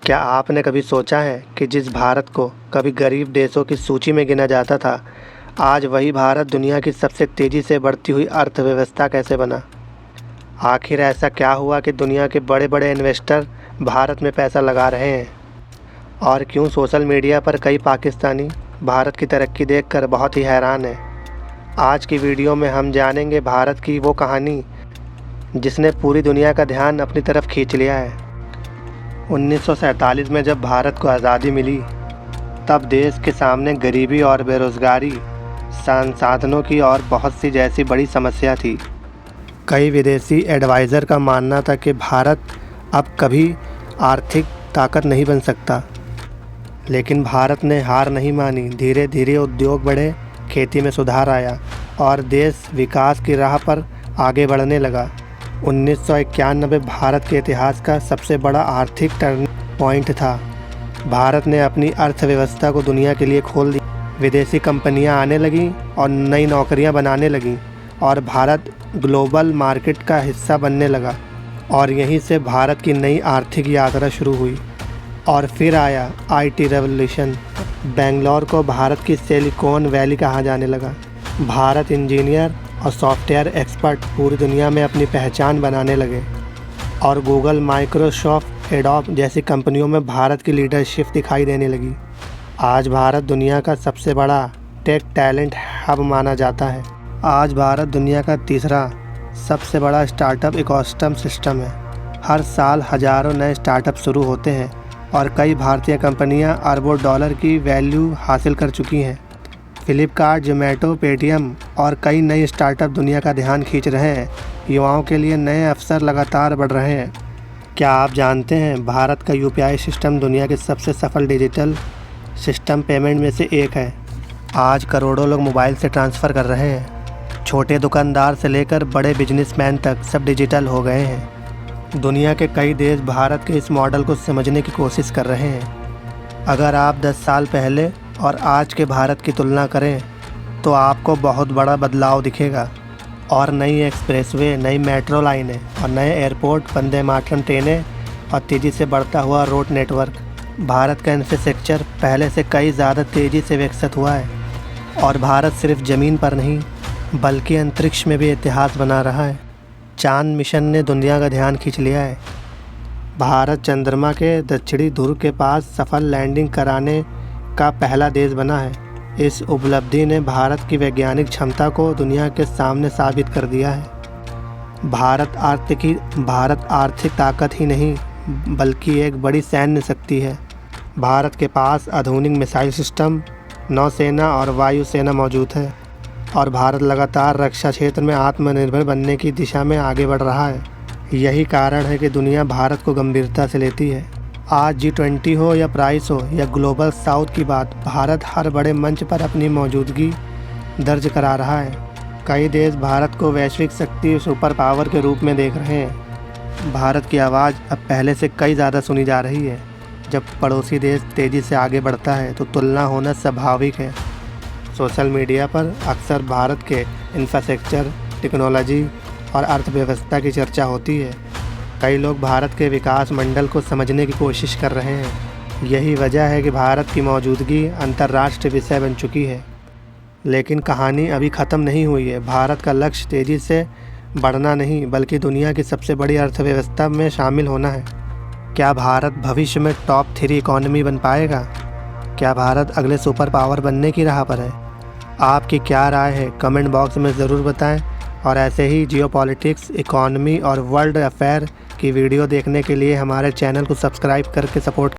क्या आपने कभी सोचा है कि जिस भारत को कभी गरीब देशों की सूची में गिना जाता था, आज वही भारत दुनिया की सबसे तेज़ी से बढ़ती हुई अर्थव्यवस्था कैसे बना? आखिर ऐसा क्या हुआ कि दुनिया के बड़े-बड़े इन्वेस्टर भारत में पैसा लगा रहे हैं? और क्यों सोशल मीडिया पर कई पाकिस्तानी भारत की तरक्की देखकर बहुत ही हैरान हैं? आज की वीडियो में हम जानेंगे भारत की वो कहानी जिसने पूरी दुनिया का ध्यान अपनी तरफ खींच लिया है। 1947 में जब भारत को आज़ादी मिली, तब देश के सामने गरीबी और बेरोज़गारी, संसाधनों की और बहुत सी जैसी बड़ी समस्या थी। कई विदेशी एडवाइज़र का मानना था कि भारत अब कभी आर्थिक ताकत नहीं बन सकता, लेकिन भारत ने हार नहीं मानी। धीरे धीरे उद्योग बढ़े, खेती में सुधार आया और देश विकास की राह पर आगे बढ़ने लगा। 1991 भारत के इतिहास का सबसे बड़ा आर्थिक टर्निंग पॉइंट था। भारत ने अपनी अर्थव्यवस्था को दुनिया के लिए खोल दिया। विदेशी कंपनियां आने लगीं और नई नौकरियां बनाने लगीं और भारत ग्लोबल मार्केट का हिस्सा बनने लगा। और यहीं से भारत की नई आर्थिक यात्रा शुरू हुई। और फिर आया आईटी रेवोल्यूशन। बेंगलोर को भारत की सिलिकॉन वैली कहा जाने लगा। भारत इंजीनियर और सॉफ्टवेयर एक्सपर्ट पूरी दुनिया में अपनी पहचान बनाने लगे और गूगल, माइक्रोसॉफ्ट, एडोब जैसी कंपनियों में भारत की लीडरशिप दिखाई देने लगी। आज भारत दुनिया का सबसे बड़ा टेक टैलेंट हब माना जाता है। आज भारत दुनिया का तीसरा सबसे बड़ा स्टार्टअप इकोसिस्टम सिस्टम है। हर साल हज़ारों नए स्टार्टअप शुरू होते हैं और कई भारतीय कंपनियां अरबों डॉलर की वैल्यू हासिल कर चुकी हैं। फ्लिपकार्ट, जोमेटो, पेटीएम और कई नए स्टार्टअप दुनिया का ध्यान खींच रहे हैं। युवाओं के लिए नए अवसर लगातार बढ़ रहे हैं। क्या आप जानते हैं भारत का यूपीआई सिस्टम दुनिया के सबसे सफल डिजिटल सिस्टम पेमेंट में से एक है। आज करोड़ों लोग मोबाइल से ट्रांसफ़र कर रहे हैं। छोटे दुकानदार से लेकर बड़े बिजनेसमैन तक सब डिजिटल हो गए हैं। दुनिया के कई देश भारत के इस मॉडल को समझने की कोशिश कर रहे हैं। अगर आप 10 साल पहले और आज के भारत की तुलना करें तो आपको बहुत बड़ा बदलाव दिखेगा। और नई एक्सप्रेसवे, नई मेट्रो लाइनें और नए एयरपोर्ट, वंदे मातरम ट्रेनें और तेज़ी से बढ़ता हुआ रोड नेटवर्क। भारत का इंफ्रास्ट्रक्चर पहले से कई ज़्यादा तेज़ी से विकसित हुआ है। और भारत सिर्फ ज़मीन पर नहीं बल्कि अंतरिक्ष में भी इतिहास बना रहा है। चांद मिशन ने दुनिया का ध्यान खींच लिया है। भारत चंद्रमा के दक्षिणी ध्रुव के पास सफल लैंडिंग कराने का पहला देश बना है। इस उपलब्धि ने भारत की वैज्ञानिक क्षमता को दुनिया के सामने साबित कर दिया है। भारत आर्थिक ताकत ही नहीं बल्कि एक बड़ी सैन्य शक्ति है। भारत के पास आधुनिक मिसाइल सिस्टम, नौसेना और वायुसेना मौजूद है। और भारत लगातार रक्षा क्षेत्र में आत्मनिर्भर बनने की दिशा में आगे बढ़ रहा है। यही कारण है कि दुनिया भारत को गंभीरता से लेती है। आज G20 हो या प्राइस हो या ग्लोबल साउथ की बात, भारत हर बड़े मंच पर अपनी मौजूदगी दर्ज करा रहा है। कई देश भारत को वैश्विक शक्ति सुपर पावर के रूप में देख रहे हैं। भारत की आवाज़ अब पहले से कई ज़्यादा सुनी जा रही है। जब पड़ोसी देश तेज़ी से आगे बढ़ता है तो तुलना होना स्वाभाविक है। सोशल मीडिया पर अक्सर भारत के इंफ्रास्ट्रक्चर, टेक्नोलॉजी और अर्थव्यवस्था की चर्चा होती है। कई लोग भारत के विकास मंडल को समझने की कोशिश कर रहे हैं। यही वजह है कि भारत की मौजूदगी अंतर्राष्ट्रीय विषय बन चुकी है। लेकिन कहानी अभी ख़त्म नहीं हुई है। भारत का लक्ष्य तेज़ी से बढ़ना नहीं बल्कि दुनिया की सबसे बड़ी अर्थव्यवस्था में शामिल होना है। क्या भारत भविष्य में टॉप 3 इकॉनमी बन पाएगा? क्या भारत अगले सुपर पावर बनने की राह पर है? आपकी क्या राय है? कमेंट बॉक्स में ज़रूर बताएं। और ऐसे ही जियोपॉलिटिक्स, इकॉनमी और वर्ल्ड अफेयर की वीडियो देखने के लिए हमारे चैनल को सब्सक्राइब करके सपोर्ट